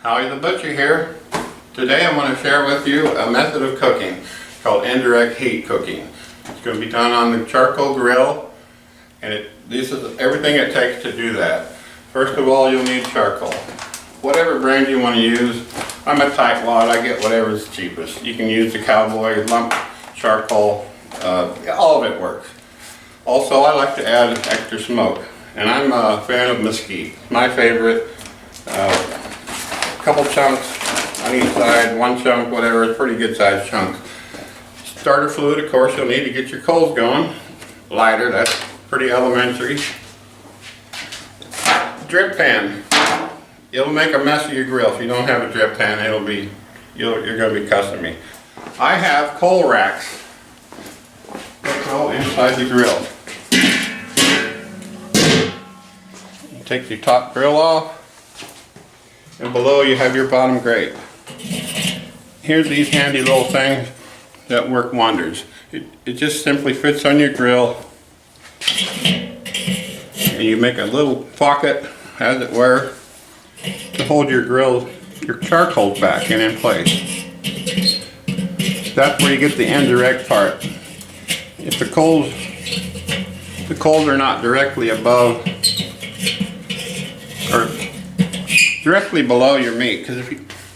Howie the Butcher here. Today I'm going to share with you a method of cooking called indirect heat cooking. It's going to be done on the charcoal grill, and this is everything it takes to do that. First of all, you'll need charcoal. Whatever brand you want to use. I'm a tightwad, I get whatever's cheapest. You can use the Cowboy, lump charcoal, all of it works. Also, I like to add extra smoke, and I'm a fan of mesquite. My favorite. Couple chunks on each side, one chunk, whatever, it's a pretty good sized chunk. Starter fluid, of course, you'll need to get your coals going. Lighter, that's pretty elementary. Drip pan. It'll make a mess of your grill. If you don't have a drip pan, you're going to be cussing me. I have coal racks that go inside the grill. You take your top grill off, and below you have your bottom grate. Here's these handy little things that work wonders. It just simply fits on your grill, and you make a little pocket, as it were, to hold your grill, your charcoal back and in place. That's where you get the indirect part. If the coals are not directly above or directly below your meat, because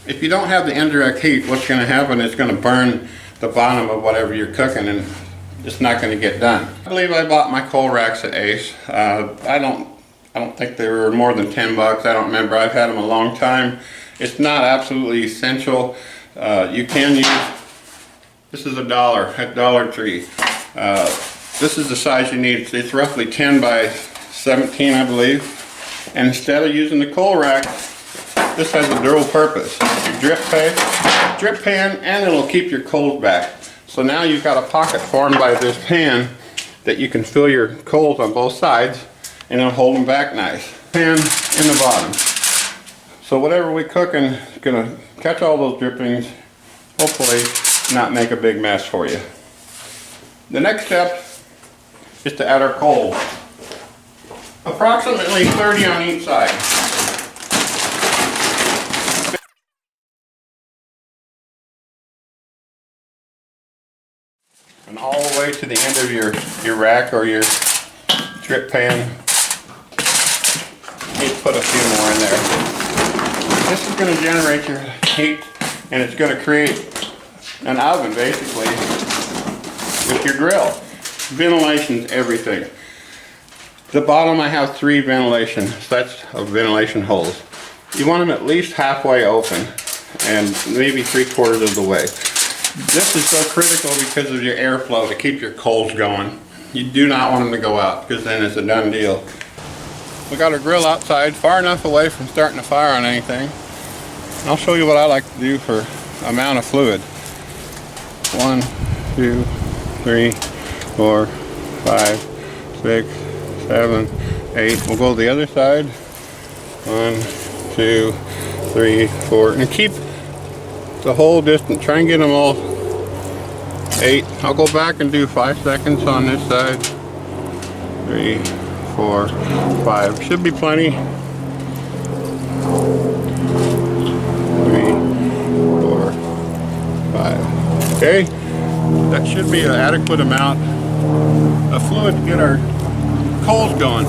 if you don't have the indirect heat, what's going to happen is it's going to burn the bottom of whatever you're cooking, and it's not going to get done. I believe I bought my coal racks at Ace. I don't think they were more than 10 bucks. I don't remember. I've had them a long time. It's not absolutely essential. You can use, this is $1 at Dollar Tree. This is the size you need. It's roughly 10 by 17, I believe. And instead of using the coal rack, this has a dual purpose. Your drip pan, and it'll keep your coals back. So now you've got a pocket formed by this pan that you can fill your coals on both sides, and it'll hold them back nice. Pan in the bottom. So whatever we're cooking is gonna catch all those drippings, hopefully not make a big mess for you. The next step is to add our coals. Approximately 30 on each side. And all the way to the end of your rack or your drip pan. You put a few more in there. This is going to generate your heat, and it's going to create an oven basically with your grill. Ventilation's everything. The bottom I have 3 ventilation sets of ventilation holes. You want them at least halfway open and maybe 3/4 of the way. This is so critical because of your airflow to keep your coals going. You do not want them to go out, because then it's a done deal. We got our grill outside, far enough away from starting a fire on anything. And I'll show you what I like to do for amount of fluid. 1, 2, 3, 4, 5, 6, 7, 8. We'll go to the other side. 1, 2, 3, 4, and keep the whole distance. Try and get them all 8. I'll go back and do 5 seconds on this side. 3, 4, 5. Should be plenty. 3, 4, 5. Okay, that should be an adequate amount of fluid to get our coals going.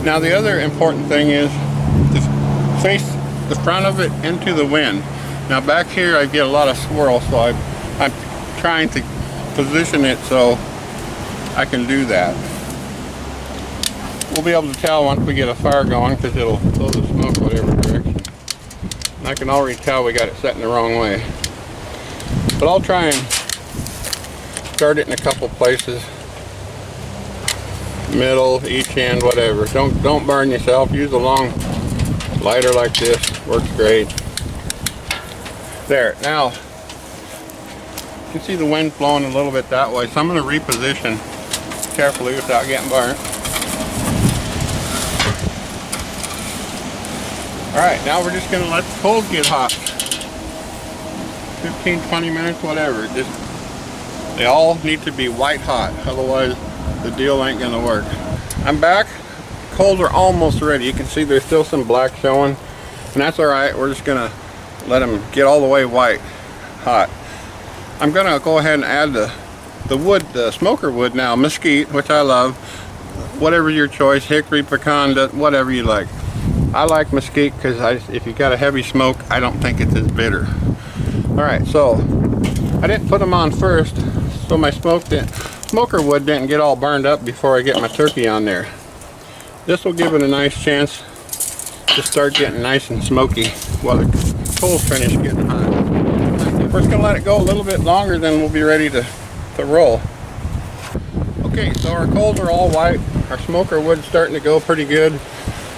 Now the other important thing is to face the front of it into the wind. Now back here I get a lot of swirl, so I'm trying to position it so I can do that. We'll be able to tell once we get a fire going, because it'll blow the smoke whatever direction. And I can already tell we got it set in the wrong way. But I'll try and start it in a couple places. Middle, each end, whatever. Don't burn yourself. Use a long lighter like this. Works great. There. Now, you can see the wind blowing a little bit that way, so I'm going to reposition carefully without getting burnt. Alright, now we're just going to let the coals get hot. 15-20 minutes, whatever. They all need to be white hot, otherwise the deal ain't going to work. I'm back. Coals are almost ready. You can see there's still some black showing, and that's alright. We're just going to let them get all the way white hot. I'm gonna go ahead and add the wood, the smoker wood now, mesquite, which I love. Whatever your choice, hickory, pecan, whatever you like. I like mesquite because if you got a heavy smoke, I don't think it's as bitter. All right, so I didn't put them on first, so my smoker wood didn't get all burned up before I get my turkey on there. This will give it a nice chance to start getting nice and smoky while the coals finish getting hot. We're just gonna let it go a little bit longer, then we'll be ready to roll. Okay, so our coals are all white. Our smoker wood's starting to go pretty good.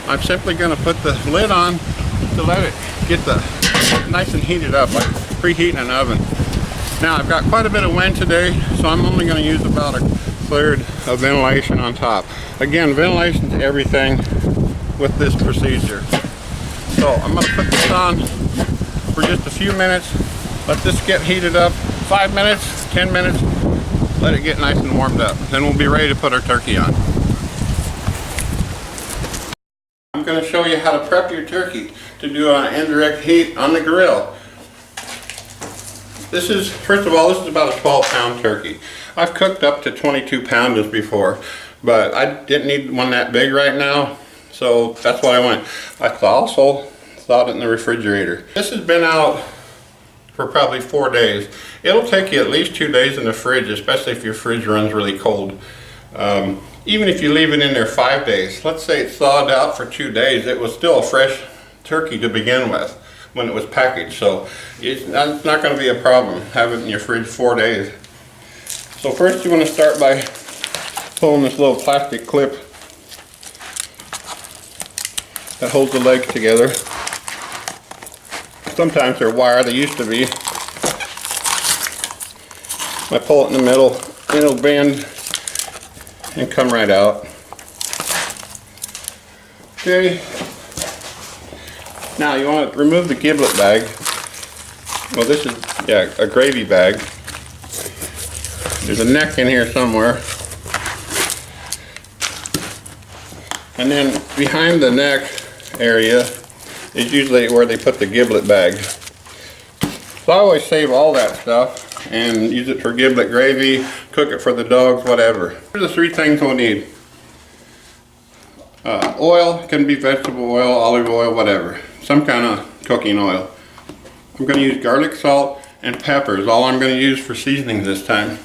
I'm simply gonna put the lid on to let it get nice and heated up, like preheating an oven. Now I've got quite a bit of wind today, so I'm only gonna use about a third of ventilation on top. Again, ventilation is everything with this procedure. So I'm gonna put this on for just a few minutes. Let this get heated up, 5 minutes, 10 minutes, let it get nice and warmed up. Then we'll be ready to put our turkey on. I'm going to show you how to prep your turkey to do an indirect heat on the grill. This is, first of all, this is about a 12-pound turkey. I've cooked up to 22 pounders before, but I didn't need one that big right now, so that's why I went. I also thawed it in the refrigerator. This has been out for probably 4 days. It'll take you at least 2 days in the fridge, especially if your fridge runs really cold. Even if you leave it in there 5 days, let's say it's thawed out for 2 days, it was still a fresh turkey to begin with when it was packaged. So it's not going to be a problem having it in your fridge 4 days. So first you want to start by pulling this little plastic clip that holds the legs together. Sometimes they're wire, they used to be. I pull it in the middle, it'll bend and come right out. Okay. Now you want to remove the giblet bag. Well, this is, yeah, a gravy bag. There's a neck in here somewhere. And then behind the neck area is usually where they put the giblet bag. So I always save all that stuff and use it for giblet gravy, cook it for the dogs, whatever. Here's the 3 things we'll need. Oil, can be vegetable oil, olive oil, whatever. Some kind of cooking oil. I'm going to use garlic, salt, and pepper is all I'm going to use for seasoning this time.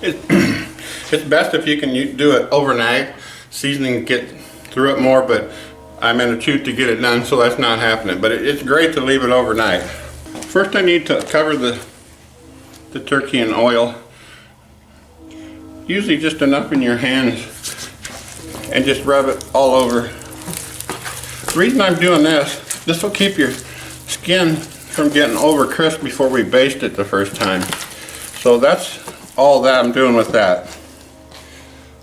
It's best if you can do it overnight. Seasoning get through it more, but I'm in a shoot to get it done, so that's not happening. But it's great to leave it overnight. First I need to cover the turkey in oil. Usually just enough in your hands, and just rub it all over. The reason I'm doing this will keep your skin from getting over crisp before we baste it the first time. So that's all that I'm doing with that.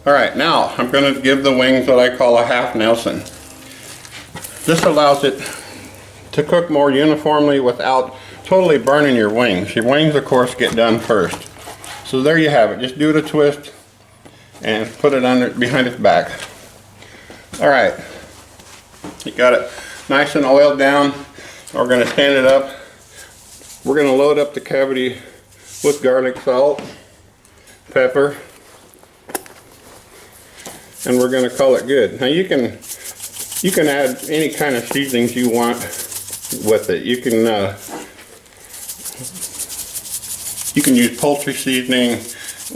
Alright, now I'm going to give the wings what I call a half Nelson. This allows it to cook more uniformly without totally burning your wings. Your wings, of course, get done first. So there you have it. Just do the twist and put it under behind its back. All right, you got it nice and oiled down. We're going to stand it up. We're going to load up the cavity with garlic, salt, pepper, and we're going to call it good. Now you can add any kind of seasonings you want with it. You can use poultry seasoning,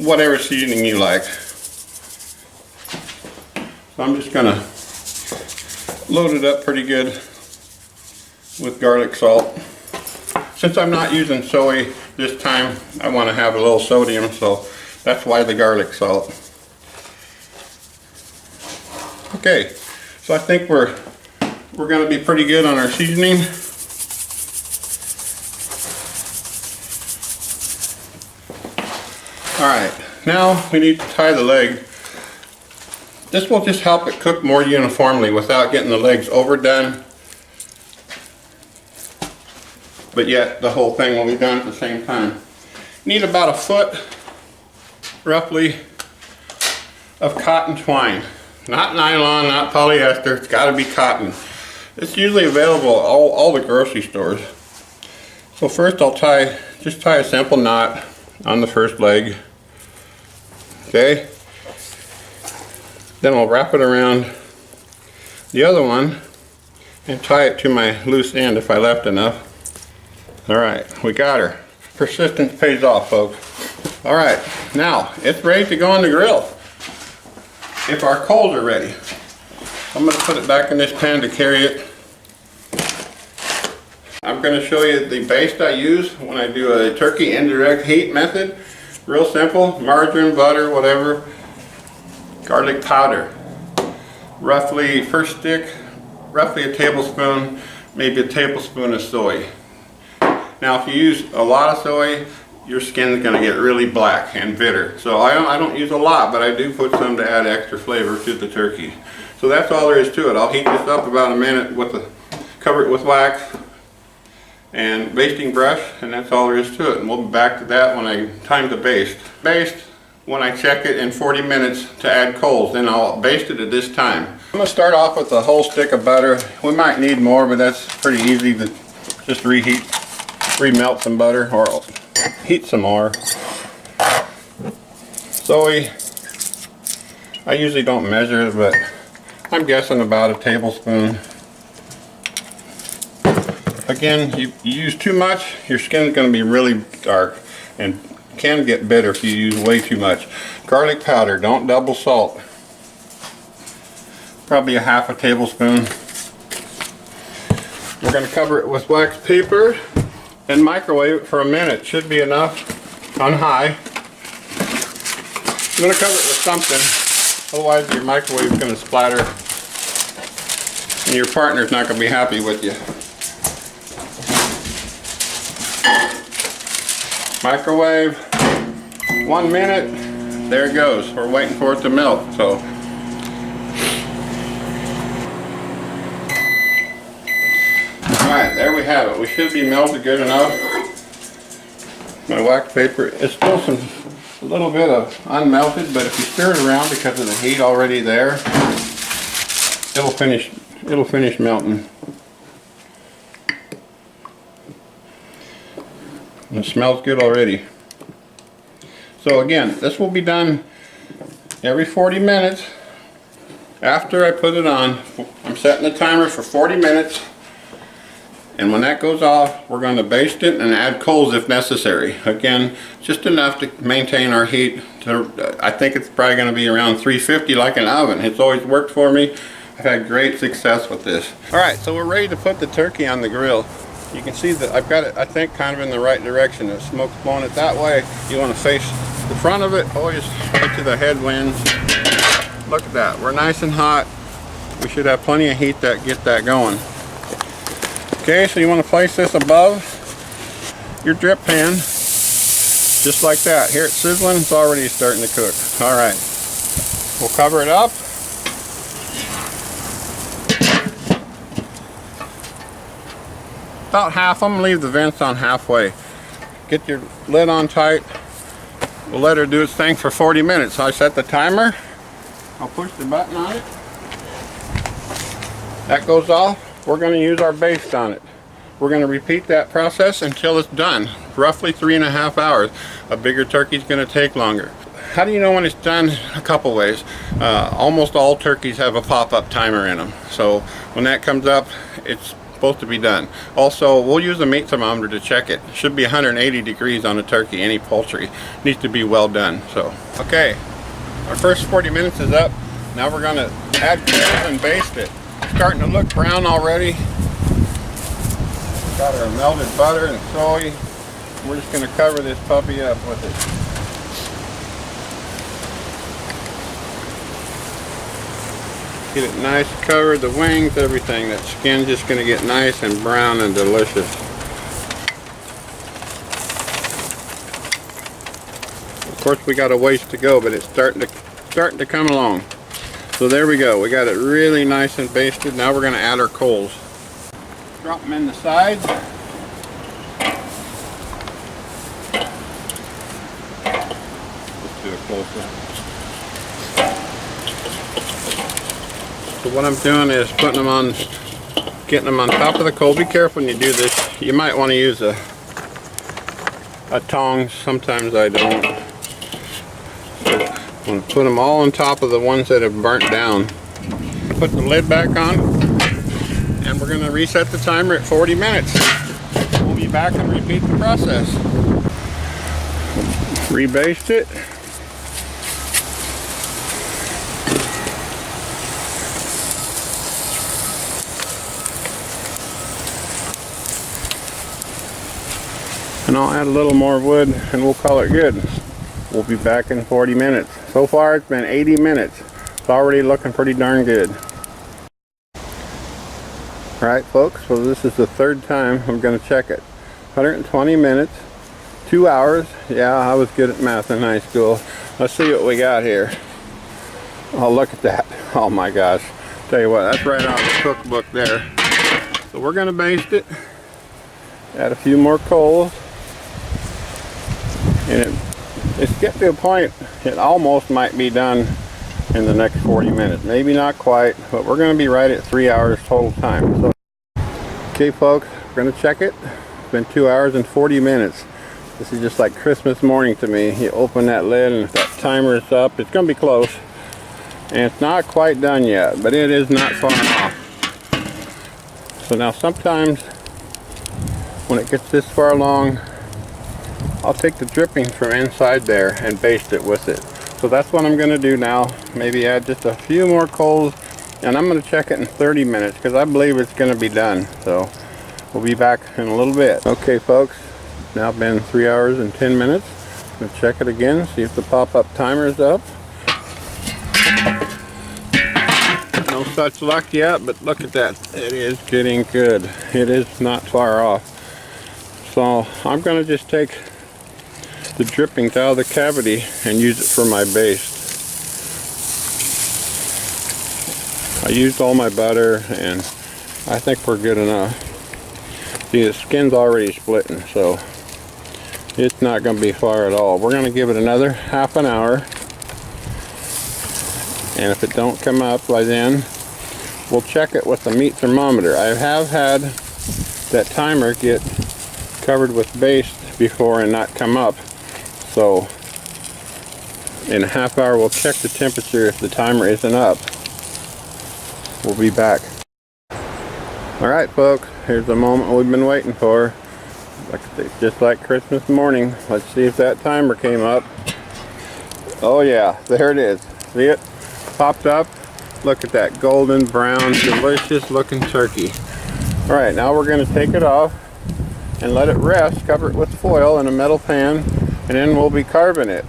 whatever seasoning you like. So I'm just gonna load it up pretty good with garlic salt. Since I'm not using soy this time, I want to have a little sodium, so that's why the garlic salt. Okay, so I think we're going to be pretty good on our seasoning. Alright, now we need to tie the leg. This will just help it cook more uniformly without getting the legs overdone. But yet the whole thing will be done at the same time. You need about a foot, roughly, of cotton twine. Not nylon, not polyester, it's got to be cotton. It's usually available at all the grocery stores. So first I'll just tie a simple knot on the first leg. Okay. Then I'll wrap it around the other one and tie it to my loose end if I left enough. Alright, we got her. Persistence pays off, folks. Alright, now it's ready to go on the grill. If our coals are ready. I'm going to put it back in this pan to carry it. I'm going to show you the baste I use when I do a turkey indirect heat method. Real simple, margarine, butter, whatever. Garlic powder. Roughly, first stick, roughly a tablespoon, maybe a tablespoon of soy. Now if you use a lot of soy, your skin is going to get really black and bitter. So I don't use a lot, but I do put some to add extra flavor to the turkey. So that's all there is to it. I'll heat this up about a minute cover it with wax and basting brush, and that's all there is to it. And we'll be back to that when time to baste. Baste when I check it in 40 minutes to add coals, then I'll baste it at this time. I'm going to start off with a whole stick of butter. We might need more, but that's pretty easy to just remelt some butter or heat some more. Soy, I usually don't measure it, but I'm guessing about a tablespoon. Again, you use too much, your skin is going to be really dark and can get bitter if you use way too much. Garlic powder, don't double salt. Probably a half a tablespoon. We're going to cover it with wax paper and microwave it for a minute. Should be enough on high. You're going to cover it with something, otherwise your microwave is going to splatter and your partner's not going to be happy with you. Microwave, 1 minute, there it goes. We're waiting for it to melt. So alright, there we have it. We should be melted good enough. My wax paper is still a little bit of unmelted, but if you stir it around because of the heat already there, it'll finish melting. It smells good already. So again, this will be done every 40 minutes. After I put it on, I'm setting the timer for 40 minutes. And when that goes off, we're going to baste it and add coals if necessary. Again, just enough to maintain our heat. I think it's probably going to be around 350 like an oven. It's always worked for me. I've had great success with this. Alright, so we're ready to put the turkey on the grill. You can see that I've got it, I think, kind of in the right direction. The smoke's blowing it that way. You want to face the front of it, always right to the headwinds. Look at that. We're nice and hot. We should have plenty of heat to get that going. Okay, so you want to place this above your drip pan, just like that. Here it's sizzling, it's already starting to cook. Alright, we'll cover it up. About half. I'm going to leave the vents on halfway. Get your lid on tight. We'll let her do its thing for 40 minutes. So I set the timer. I'll push the button on it. That goes off. We're going to use our baste on it. We're going to repeat that process until it's done. Roughly 3.5 hours. A bigger turkey is going to take longer. How do you know when it's done? A couple ways. Almost all turkeys have a pop-up timer in them. So when that comes up, it's supposed to be done. Also, we'll use a meat thermometer to check it. It should be 180 degrees on a turkey. Any poultry needs to be well done. So, okay, our first 40 minutes is up. Now we're going to add coals and baste it. It's starting to look brown already. Got our melted butter and soy. We're just going to cover this puppy up with it. Get it nice covered, the wings, everything. That skin's just going to get nice and brown and delicious. Of course, we got a ways to go, but it's starting to come along. So there we go. We got it really nice and basted. Now we're going to add our coals. Drop them in the sides. Let's do it closer. So what I'm doing is putting them on getting them on top of the coals. Be careful when you do this. You might want to use a tongs. Sometimes I don't. So I'm going to put them all on top of the ones that have burnt down. Put the lid back on, and we're going to reset the timer at 40 minutes. We'll be back and repeat the process. Rebaste it. And I'll add a little more wood and we'll call it good. We'll be back in 40 minutes. So far it's been 80 minutes. It's already looking pretty darn good. Alright folks, so this is the third time I'm going to check it. 120 minutes, 2 hours. Yeah, I was good at math in high school. Let's see what we got here. Oh, look at that. Oh my gosh. Tell you what, that's right out of the cookbook there. So we're going to baste it. Add a few more coals. And it's getting to a point it almost might be done in the next 40 minutes. Maybe not quite, but we're going to be right at 3 hours total time. So, okay folks, we're going to check it. It's been 2 hours and 40 minutes. This is just like Christmas morning to me. You open that lid and if that timer is up, it's going to be close. And it's not quite done yet, but it is not far off. So now sometimes when it gets this far along, I'll take the drippings from inside there and baste it with it. So that's what I'm going to do now. Maybe add just a few more coals, and I'm going to check it in 30 minutes because I believe it's going to be done. So we'll be back in a little bit. Okay folks, now been 3 hours and 10 minutes. I'm going to check it again, see if the pop-up timer is up. No such luck yet, but look at that. It is getting good. It is not far off. So I'm going to just take the drippings out of the cavity and use it for my baste. I used all my butter and I think we're good enough. See, the skin's already splitting, so it's not going to be far at all. We're going to give it another half an hour, and if it don't come up by then, we'll check it with the meat thermometer. I have had that timer get covered with baste before and not come up. So in a half hour we'll check the temperature. If the timer isn't up, we'll be back. Alright folks, here's the moment we've been waiting for. Just like Christmas morning. Let's see if that timer came up. Oh yeah, there it is. See it? Popped up. Look at that golden brown delicious looking turkey. Alright, now we're going to take it off and let it rest. Cover it with foil in a metal pan, and then we'll be carving it.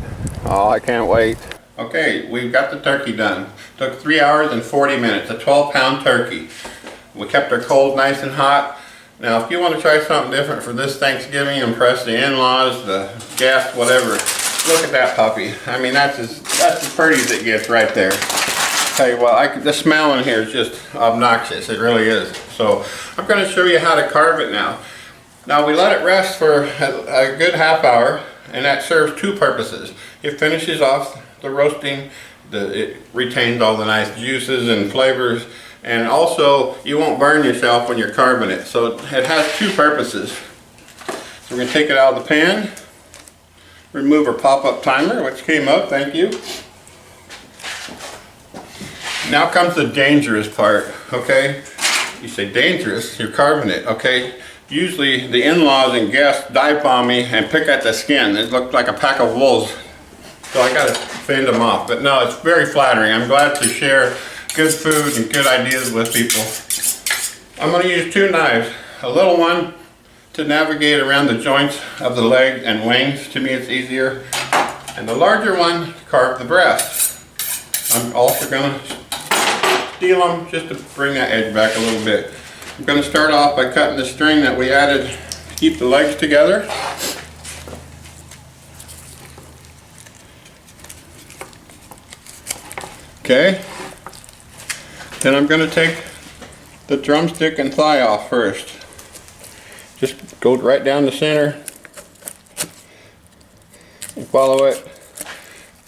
Oh, I can't wait. Okay, we've got the turkey done. Took 3 hours and 40 minutes, a 12-pound turkey. We kept our coals nice and hot. Now, if you want to try something different for this Thanksgiving, impress the in-laws, the guests, whatever, look at that puppy. I mean, that's as pretty as it gets right there. Tell you what, the smell in here is just obnoxious. It really is. So, I'm going to show you how to carve it now. Now we let it rest for a good half hour, and that serves two purposes. It finishes off the roasting, it retains all the nice juices and flavors, and also you won't burn yourself when you're carving it. So it has two purposes. So we're going to take it out of the pan, remove our pop-up timer, which came up, thank you. Now comes the dangerous part, okay? You say dangerous, you're carving it, okay? Usually the in-laws and guests dive bomb me and pick at the skin. It looked like a pack of wolves. So I gotta fend them off. But no, it's very flattering. I'm glad to share good food and good ideas with people. I'm gonna use two knives. A little one to navigate around the joints of the leg and wings. To me it's easier. And the larger one to carve the breast. I'm also gonna steal them just to bring that edge back a little bit. I'm going to start off by cutting the string that we added to keep the legs together. Okay. Then I'm going to take the drumstick and thigh off first. Just go right down the center and follow it.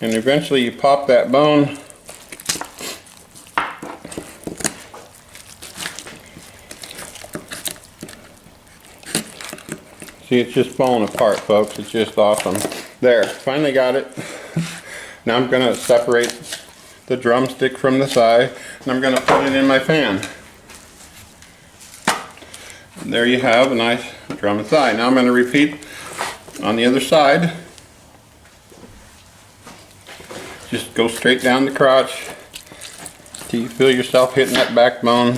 And eventually you pop that bone. See, it's just falling apart, folks. It's just awesome. There, finally got it. Now I'm gonna separate the drumstick from the thigh, and I'm gonna put it in my pan. And there you have a nice drum and thigh. Now I'm gonna repeat on the other side. Just go straight down the crotch till you feel yourself hitting that backbone.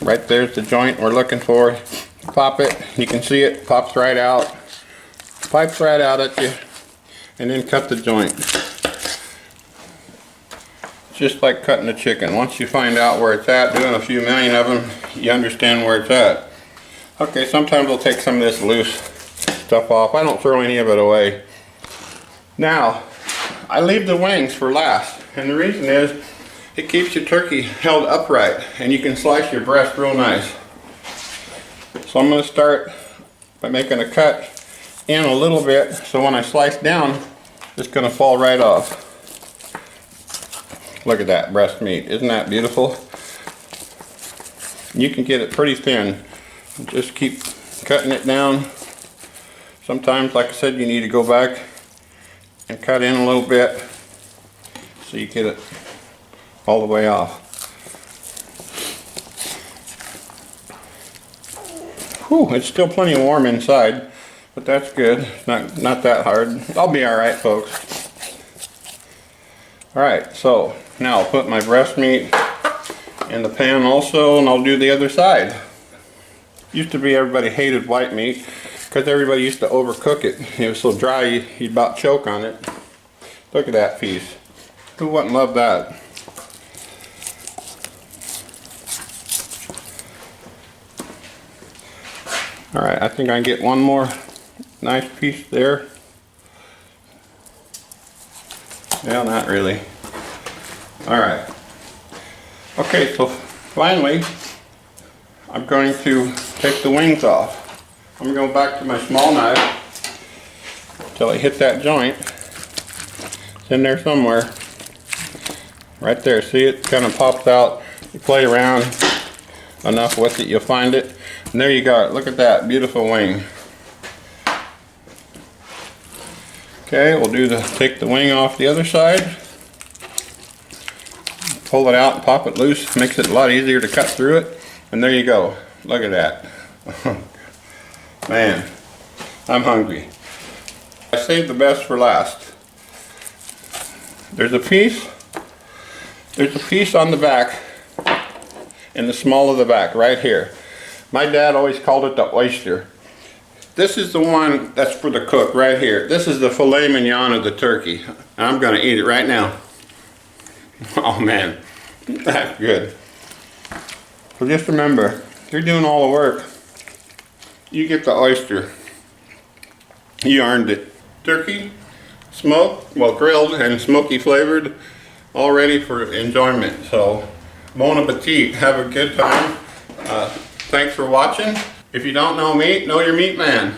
Right there's the joint we're looking for. Pop it, you can see it pops right out, pipes right out at you, and then cut the joint. Just like cutting a chicken. Once you find out where it's at, doing a few million of them, you understand where it's at. Okay, sometimes we'll take some of this loose stuff off. I don't throw any of it away. Now, I leave the wings for last, and the reason is it keeps your turkey held upright, and you can slice your breast real nice. So I'm going to start by making a cut in a little bit, so when I slice down, it's going to fall right off. Look at that breast meat. Isn't that beautiful? You can get it pretty thin. Just keep cutting it down. Sometimes, like I said, you need to go back and cut in a little bit so you get it all the way off. Whew, it's still plenty warm inside, but that's good. It's not that hard. I'll be alright, folks. Alright, so now I'll put my breast meat in the pan also, and I'll do the other side. Used to be everybody hated white meat because everybody used to overcook it. It was so dry you'd about choke on it. Look at that piece. Who wouldn't love that? Alright, I think I can get one more nice piece there. Well, not really. Alright. Okay, so finally, I'm going to take the wings off. I'm going to go back to my small knife until I hit that joint. It's in there somewhere. Right there, see it kind of pops out. You play around enough with it, you'll find it. And there you got it. Look at that beautiful wing. Okay, we'll take the wing off the other side. Pull it out and pop it loose. Makes it a lot easier to cut through it. And there you go. Look at that. Man, I'm hungry. I saved the best for last. There's a piece on the back, in the small of the back, right here. My dad always called it the oyster. This is the one that's for the cook right here. This is the filet mignon of the turkey. I'm gonna eat it right now. Oh man, that's good. So just remember, if you're doing all the work, you get the oyster. You earned it. Turkey, smoked, well grilled and smoky flavored, all ready for enjoyment. So, bon appetit, have a good time. Thanks for watching. If you don't know me, know your meat man.